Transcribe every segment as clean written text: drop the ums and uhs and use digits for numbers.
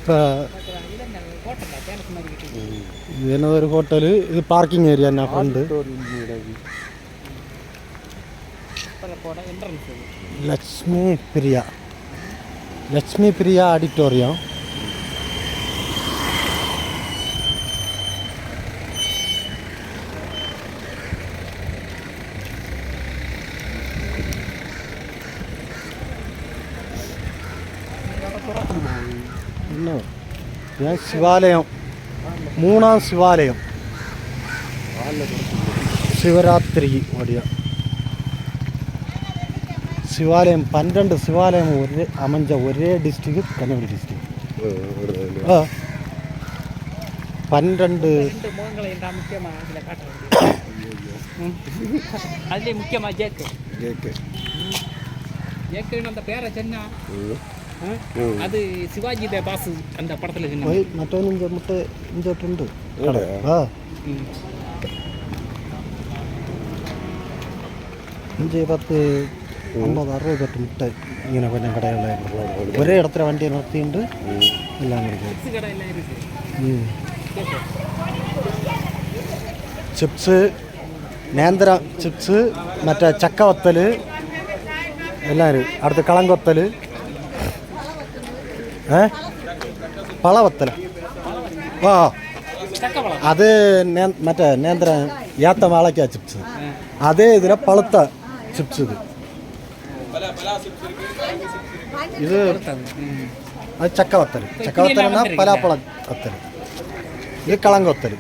இப்போ இது என்னது ஒரு ஹோட்டலு, இது பார்க்கிங் ஏரியா என்ன ஃப்ரெண்டு. லக்ஷ்மி பிரியா ஆடிட்டோரியம். இன்னும் சிவாலயம், 3ஆம் சிவாலயம், சிவராத்திரி ஓடியா சிவாலயம். 12 சிவாலயம் அமைஞ்ச ஒரே டிஸ்ட்ரிக்ட் கன்னியாகுமரி டிஸ்ட்ரிக்ட். 12 அதுலேயே முக்கியமாக ஜேக்கு அந்த பேரை சொன்னா அது சிவாஜி த பாஸ் அந்த படத்தில் மற்றவன் இந்த முட்டை இஞ்சோട്ടുണ്ട്. இஞ்சி 10 50 60 பேட்டு முட்டை இങ്ങനെ கொஞ்சம் கடைகளில் ஒரே இடத்துல வண்டியை நிறுத்திட்டு எல்லாம் இருக்கு. ചിപ്സ്, നേന്ത്ര ചിപ്സ്, മറ്റേ ചക്കവത്തൽ എല്ലാം അടുത്ത് കളങ്കൊത്തൽ, പളവത്തല. അത് മറ്റേ നേന്ത്ര ഏത്ത വാളയ്ക്ക ചിപ്സ്. അതേ ഇതിലെ പളുത്ത ചിപ്സ്. ഇത് അത് ചക്കവത്തൽ. ചക്കവത്തൽ എന്നാൽ പലാപ്പള വത്തൽ. ഇത് കളങ്കൊത്തൽ.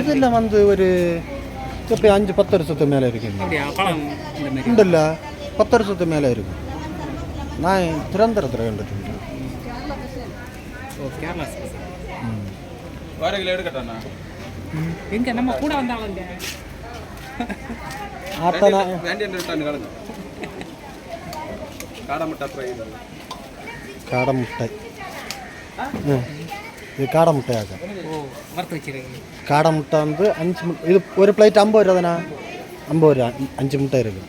ഇതെല്ലാം വന്ന് ഒരു 5-10 വർഷത്തിന് മേലെ ഉണ്ടല്ല. 10 വർഷത്തിന് മേലെ ആയിരിക്കും. ഞാൻ തിരുവനന്തപുരത്തിൽ കണ്ടിട്ടുണ്ട്. കാടമുട്ട ഇത് കാടമുട്ടയാക്കാം. കാടമുട്ട வந்து 5 ഇത് ഒരു പ്ലേറ്റ് 50 രൂപ தானா? 50 രൂപ 5 മുട്ട இருக்கு.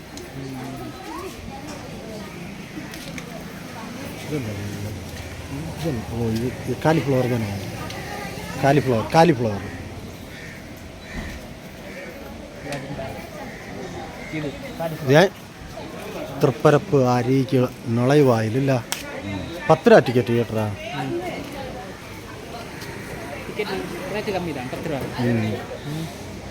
ഓ ഇത് കാലിഫ്ലവർ തന്നെ. കാലിഫ്ലവർ തൃപ്പരപ്പ് അരിക്ക് നുളയുവായില്ല. 10 രൂപ ടിക്കറ്റ് കേട്ടാ. ரேட்டு கம்மி தான் 10 ரூபா.